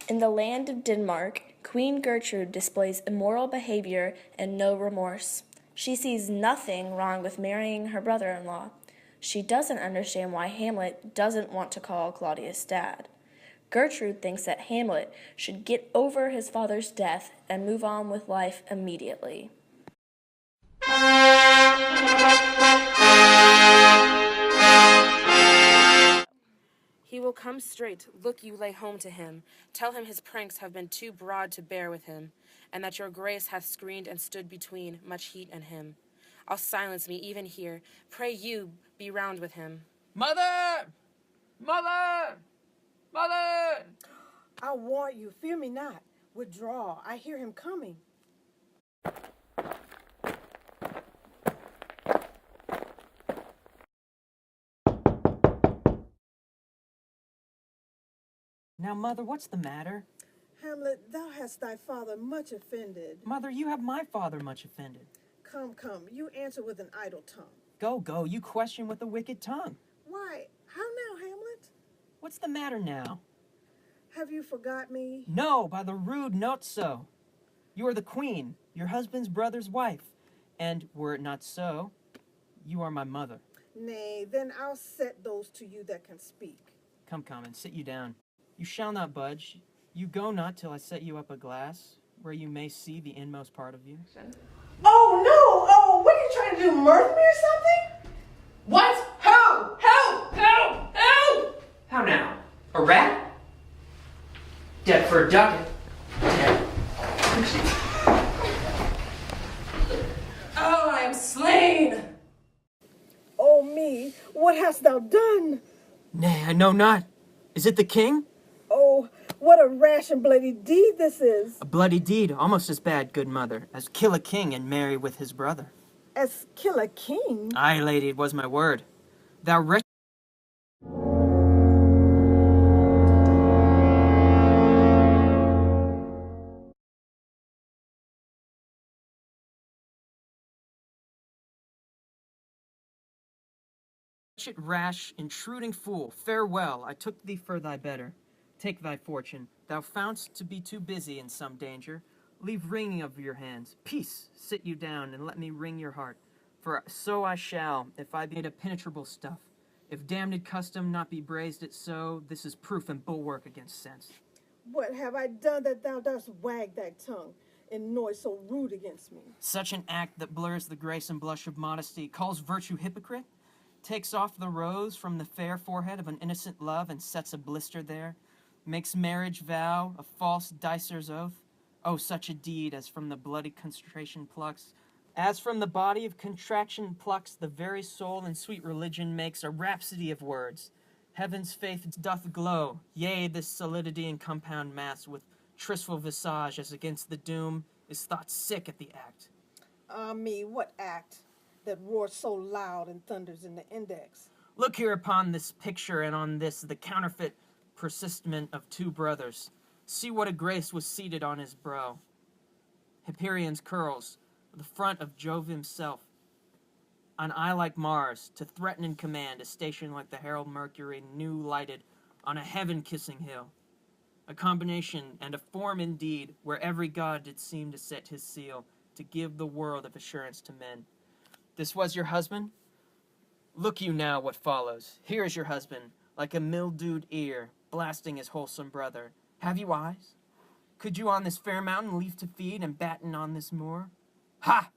In the land of Denmark, Queen Gertrude displays immoral behavior and no remorse. She sees nothing wrong with marrying her brother-in-law. She doesn't understand why Hamlet doesn't want to call Claudius dad. Gertrude thinks that Hamlet should get over his father's death and move on with life immediately. He will come straight, look you lay home to him. Tell him his pranks have been too broad to bear with him, and that your grace hath screened and stood between much heat and him. I'll silence me even here. Pray you be round with him. Mother! Mother! Mother! I warn you, fear me not. Withdraw, I hear him coming. Now, Mother, what's the matter? Hamlet, thou hast thy father much offended. Mother, you have my father much offended. Come, you answer with an idle tongue. Go, you question with a wicked tongue. Why, how now, Hamlet? What's the matter now? Have you forgot me? No, by the rude not so. You are the queen, your husband's brother's wife, and were it not so, you are my mother. Nay, then I'll set those to you that can speak. Come, and sit you down. You shall not budge. You go not till I set you up a glass, where you may see the inmost part of you. Oh, no! Oh, what are you trying to do, murder me or something? What? Who? Who? How now? A rat? Dead for a ducat. Dead. Oh, I am slain! Oh, me, what hast thou done? Nay, I know not. Is it the king? Oh, what a rash and bloody deed this is. A bloody deed, almost as bad, good mother, as kill a king and marry with his brother. As kill a king? Aye, lady, it was my word. Thou wretch... rash, intruding fool, farewell, I took thee for thy better. Take thy fortune, thou foundst to be too busy in some danger. Leave wringing of your hands, peace, sit you down, and let me wring your heart. For so I shall, if I be made of penetrable stuff. If damned custom not be brazed it so, this is proof and bulwark against sense. What have I done that thou dost wag thy tongue in noise so rude against me? Such an act that blurs the grace and blush of modesty, calls virtue hypocrite, takes off the rose from the fair forehead of an innocent love and sets a blister there, makes marriage vow a false dicer's oath. Oh, such a deed as from the bloody constration plucks, as from the body of contraction plucks the very soul, and sweet religion makes a rhapsody of words. Heaven's faith doth glow, yea, this solidity and compound mass with tristful visage as against the doom is thought sick at the act. Ah, me, what act that roars so loud and thunders in the index? Look here upon this picture, and on this the counterfeit persistment of two brothers. See what a grace was seated on his brow. Hyperion's curls, the front of Jove himself. An eye like Mars, to threaten and command, a station like the herald Mercury, new lighted on a heaven-kissing hill. A combination and a form indeed, where every god did seem to set his seal, to give the world of assurance to men. This was your husband? Look you now what follows. Here is your husband, like a mildewed ear, blasting his wholesome brother. Have you eyes? Could you on this fair mountain leave to feed and batten on this moor? Ha!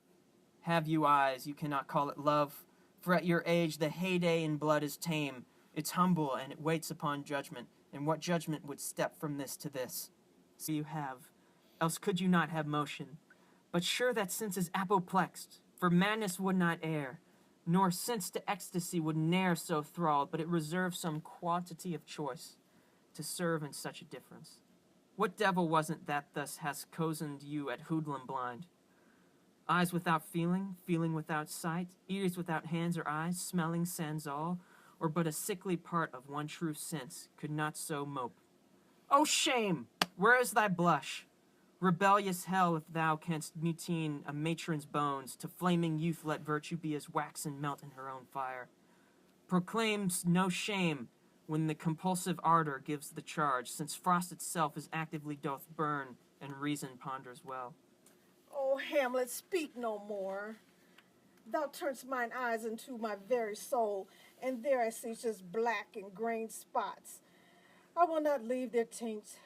Have you eyes, you cannot call it love, for at your age the heyday in blood is tame. It's humble and it waits upon judgment, and what judgment would step from this to this? So you have, else could you not have motion. But sure that sense is apoplexed, for madness would not err, nor sense to ecstasy would ne'er so thrall, but it reserves some quantity of choice to serve in such a difference. What devil wasn't that thus has cozened you at hoodlum blind? Eyes without feeling, feeling without sight, ears without hands or eyes, smelling sans all, or but a sickly part of one true sense, could not so mope. Oh shame! Where is thy blush? Rebellious hell, if thou canst mutine a matron's bones, to flaming youth let virtue be as wax and melt in her own fire. Proclaims no shame, when the compulsive ardor gives the charge, since frost itself is actively doth burn, and reason ponders well. Oh, Hamlet, speak no more. Thou turn'st mine eyes into my very soul, and there I see just black and grained spots. I will not leave their taints.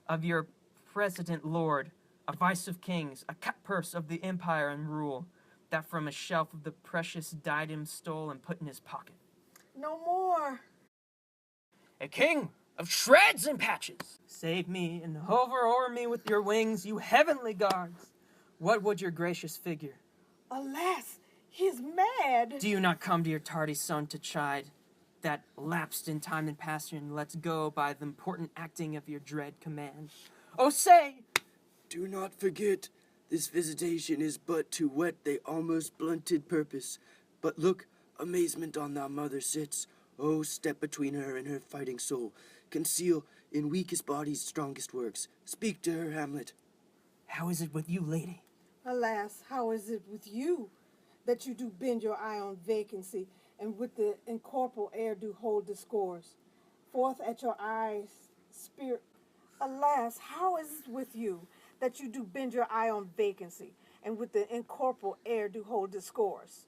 Of your president lord, a vice of kings, a cut-purse of the empire and rule, that from a shelf of the precious diadem stole and put in his pocket. No more. A king of shreds and patches. Save me and hover o'er me with your wings, you heavenly guards. What would your gracious figure? Alas, he is mad. Do you not come to your tardy son to chide, that lapsed in time and passion lets go by the important acting of your dread command? Oh, say! Do not forget, this visitation is but to whet they almost blunted purpose. But look, amazement on thy mother sits. Oh, step between her and her fighting soul. Conceal in weakest bodies strongest works. Speak to her, Hamlet. How is it with you, lady? Alas, how is it with you, that you do bend your eye on vacancy, and with the incorporeal air do hold discourse? Forth at your eyes, spirit. Alas, how is it with you, that you do bend your eye on vacancy, and with the incorporeal air do hold discourse?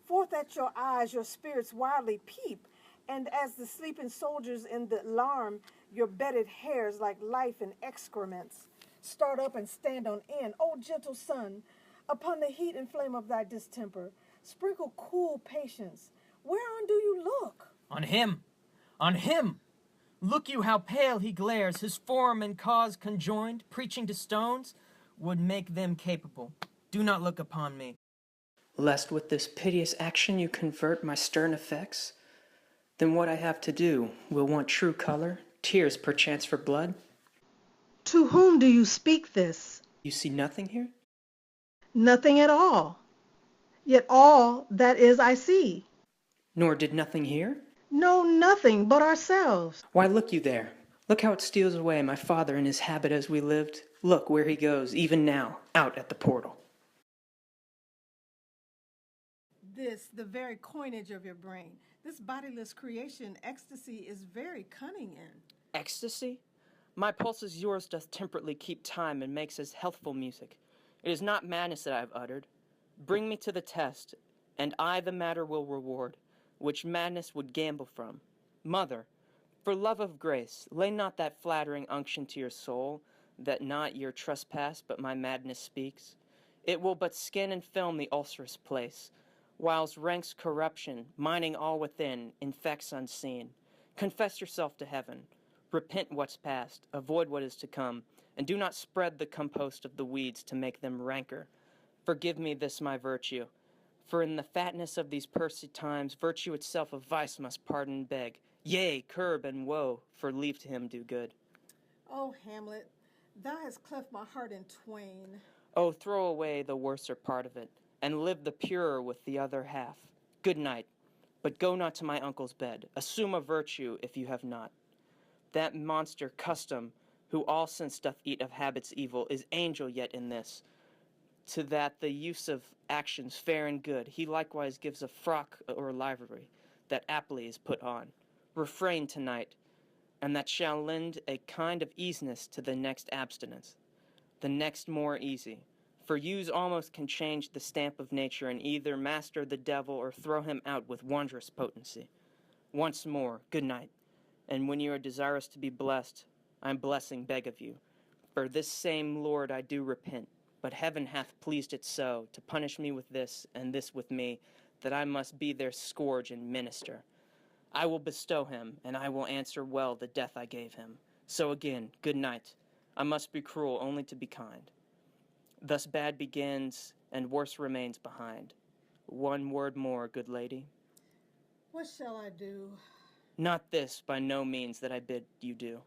Forth at your eyes your spirits wildly peep, and as the sleeping soldiers in the alarm, your bedded hairs like life and excrements start up and stand on end. O gentle sun, upon the heat and flame of thy distemper, sprinkle cool patience. Whereon do you look? On him! On him! Look you how pale he glares, his form and cause conjoined, preaching to stones, would make them capable. Do not look upon me. Lest with this piteous action you convert my stern effects, then what I have to do will want true color, tears perchance for blood. To whom do you speak this? You see nothing here? Nothing at all. Yet all that is I see. Nor did nothing here? No, nothing but ourselves. Why, look you there. Look how it steals away, my father in his habit as we lived. Look where he goes, even now, out at the portal. This, the very coinage of your brain. This bodiless creation, ecstasy is very cunning in. Ecstasy? My pulses yours doth temperately keep time and makes as healthful music. It is not madness that I have uttered. Bring me to the test, and I the matter will reward, which madness would gamble from. Mother, for love of grace, lay not that flattering unction to your soul, that not your trespass but my madness speaks. It will but skin and film the ulcerous place, whiles ranks corruption, mining all within, infects unseen. Confess yourself to heaven. Repent what's past, avoid what is to come, and do not spread the compost of the weeds to make them ranker. Forgive me this my virtue, for in the fatness of these pursy times, virtue itself of vice must pardon and beg. Yea, curb and woe, for leave to him do good. Oh, Hamlet, thou hast cleft my heart in twain. Oh, throw away the worser part of it, and live the purer with the other half. Good night, but go not to my uncle's bed. Assume a virtue if you have not. That monster custom, who all since doth eat of habits evil, is angel yet in this. To that the use of actions fair and good, he likewise gives a frock or livery, that aptly is put on. Refrain tonight, and that shall lend a kind of easiness to the next abstinence, the next more easy. For yous almost can change the stamp of nature, and either master the devil or throw him out with wondrous potency. Once more, good night. And when you are desirous to be blessed, I blessing beg of you. For this same Lord I do repent, but heaven hath pleased it so, to punish me with this, and this with me, that I must be their scourge and minister. I will bestow him, and I will answer well the death I gave him. So again, good night. I must be cruel only to be kind. Thus bad begins, and worse remains behind. One word more, good lady. What shall I do? Not this, by no means, that I bid you do.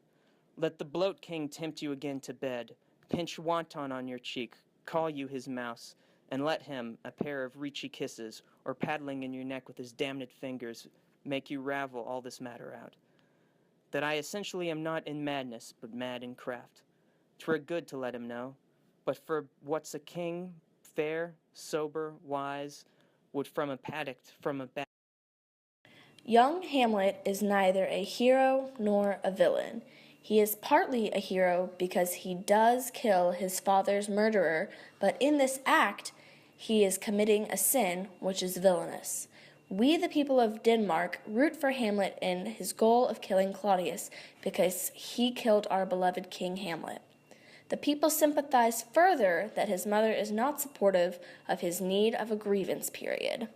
Let the bloat king tempt you again to bed, pinch wanton on your cheek, call you his mouse, and let him, a pair of reechy kisses, or paddling in your neck with his damned fingers, make you ravel all this matter out. That I essentially am not in madness, but mad in craft. 'Twere good to let him know, but for what's a king, fair, sober, wise, would from a paddock, from a Young Hamlet is neither a hero nor a villain. He is partly a hero because he does kill his father's murderer, but in this act, he is committing a sin which is villainous. We, the people of Denmark, root for Hamlet in his goal of killing Claudius because he killed our beloved King Hamlet. The people sympathize further that his mother is not supportive of his need of a grievance period.